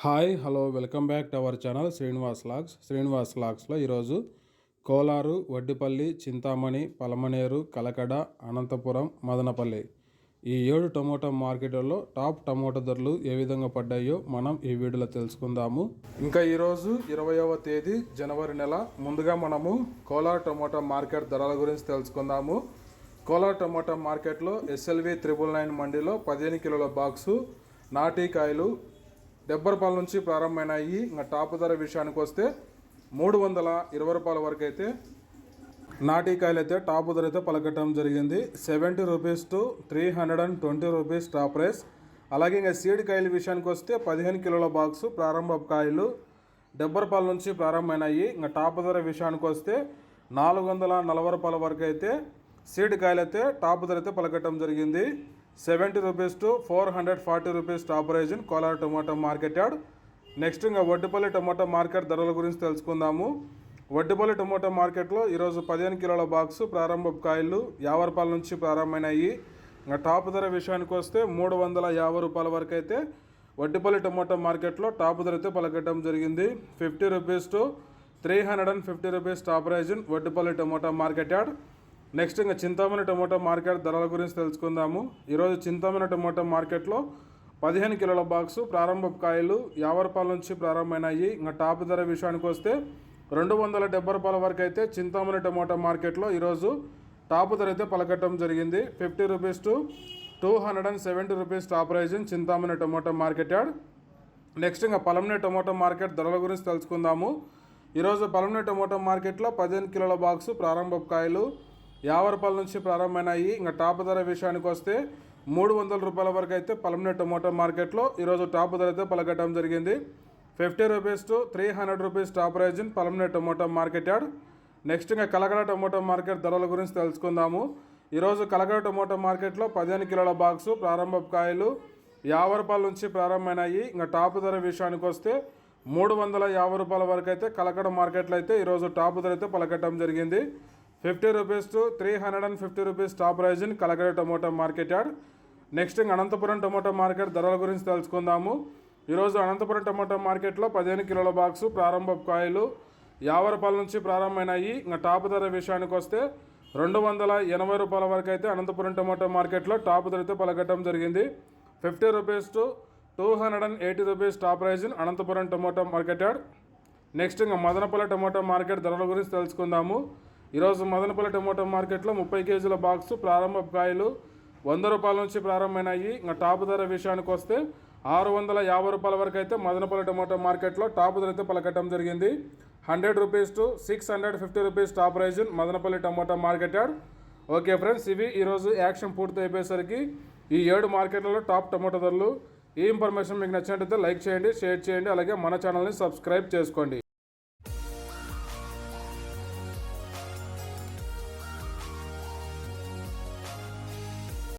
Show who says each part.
Speaker 1: Hi hello welcome back to our channel Srinivas లాగ్స్లో ఈరోజు కోలారు, వడ్డిపల్లి, చింతామణి, పలమనేరు, కలకడ, అనంతపురం, మదనపల్లి ఈ 7 టమోటా మార్కెట్లలో టాప్ టమోటా ధరలు ఏ విధంగా పడ్డాయో మనం ఈ వీడియోలో తెలుసుకుందాము. ఇంకా ఈరోజు 20వ తేదీ జనవరి నెల. ముందుగా మనము కోలార్ టమోటా మార్కెట్ ధరల గురించి తెలుసుకుందాము. కోలార్ టమోటా మార్కెట్లో SLV 999 మండీలో 15 కిలోల బాక్సు నాటి కాయలు 70 రూపాయల నుంచి ప్రారంభమైనాయి. ఇంకా టాప్ ధర విషయానికి వస్తే 320 రూపాయల వరకు అయితే నాటికాయలు అయితే టాప్ ధర అయితే పలకటం జరిగింది. 70 rupees to 320 rupees top price. అలాగే ఇంకా సీడ్ కాయల విషయానికి వస్తే 15 కిలోల బాక్సు ప్రారంభ కాయలు 70 రూపాయల నుంచి ప్రారంభమైనాయి. ఇంకా టాప్ ధర విషయానికి వస్తే 440 రూపాయల వరకు అయితే సీడ్ కాయలు అయితే టాప్ ధర అయితే పలకటం జరిగింది. 70 rupees to 440 rupees top price in Kolar tomato market yard. Next ఇంకా వడ్డిపల్లి టొమాటో మార్కెట్ ధరల గురించి తెలుసుకుందాము. వడ్డిపల్లి టొమాటో మార్కెట్లో ఈరోజు 15 కిలోల బాక్సు ప్రారంభ కాయలు 50 రూపాయల నుంచి ప్రారంభమైనాయి. ఇంకా టాప్ ధర విషయానికి వస్తే 350 రూపాయల వరకు అయితే వడ్డిపల్లి టొమాటో మార్కెట్లో టాప్ ధర అయితే పలకటం జరిగింది. 50 rupees to 350 rupees top price in Vaddipalli tomato market yard. Next ఇంకా చింతామణి టొమాటో మార్కెట్ ధరల గురించి తెలుసుకుందాము. ఈరోజు చింతామణి టొమాటో మార్కెట్లో 15 కిలోల బాక్సు ప్రారంభ కాయలు 50 రూపాయల నుంచి ప్రారంభమైనాయి. ఇంకా టాప్ ధర విషయానికి వస్తే 270 రూపాయల వరకు అయితే చింతామణి టొమాటో మార్కెట్లో ఈరోజు టాప్ ధర అయితే పలకటం జరిగింది. 50 rupees to 270 rupees top price in Chintamani tomato market yard. Next ఇంకా పలమనేరు టొమాటో మార్కెట్ ధరల గురించి తెలుసుకుందాము. ఈరోజు పలమనేరు టొమాటో మార్కెట్లో 15 కిలోల బాక్సు ప్రారంభ కాయలు 50 రూపాయల నుంచి ప్రారంభమైనాయి. ఇంకా టాప్ ధర విషయానికి వస్తే 300 రూపాయల వరకు అయితే పలమనేరు టొమాటో మార్కెట్లో ఈరోజు టాప్ ధర అయితే పలకటం జరిగింది. 50 rupees to 300 rupees top price in Palamaneru tomato market yard. Next ఇంకా కలకడ టొమాటో మార్కెట్ ధరల గురించి తెలుసుకుందాము. ఈరోజు కలకడ టొమాటో మార్కెట్లో 15 కిలోల బాక్సు ప్రారంభ కాయలు 50 రూపాయల నుంచి ప్రారంభమైనాయి. ఇంకా టాప్ ధర విషయానికి వస్తే 350 రూపాయల వరకు అయితే కలకడ మార్కెట్లో అయితే ఈరోజు టాప్ ధర అయితే పలకటం జరిగింది. 50 rupees to 350 rupees top price in Kalakada tomato market yard. Next ఇంకా అనంతపురం టొమాటో మార్కెట్ ధరల గురించి తెలుసుకుందాము. ఈరోజు అనంతపురం టొమాటో మార్కెట్లో 15 కిలోల బాక్సు ప్రారంభ కాయలు 50 రూపాయల నుంచి ప్రారంభమైనాయి. ఇంకా టాప్ ధర విషయానికి వస్తే 280 రూపాయల వరకు అయితే అనంతపురం టొమాటో మార్కెట్లో టాప్ ధర అయితే పలకటం జరిగింది. 50 rupees to 280 rupees top price in Anantapuram tomato market yard. Next ఇంకా మదనపల్లి టొమాటో మార్కెట్ ధరల గురించి తెలుసుకుందాము. ఈరోజు మదనపల్లి టొమాటో మార్కెట్లో 30 కేజీల బాక్సు ప్రారంభ కాయలు 100 రూపాయల నుంచి ప్రారంభమైనాయి. ఇంకా టాప్ ధర విషయానికి వస్తే 650 రూపాయల వరకు అయితే మదనపల్లి టొమాటో మార్కెట్లో టాప్ ధర అయితే పలకటం జరిగింది. 100 rupees to 650 rupees top price in Madanapalle tomato market yard. Okay friends, ఇవి ఈరోజు యాక్షన్ పూర్తి అయిపోయేసరికి ఈ 7 మార్కెట్లలో టాప్ టొమాటో ధరలు. ఈ ఇన్ఫర్మేషన్ మీకు నచ్చినట్లయితే లైక్ చేయండి, షేర్ చేయండి, అలాగే మన ఛానల్ని సబ్స్క్రైబ్ చేసుకోండి.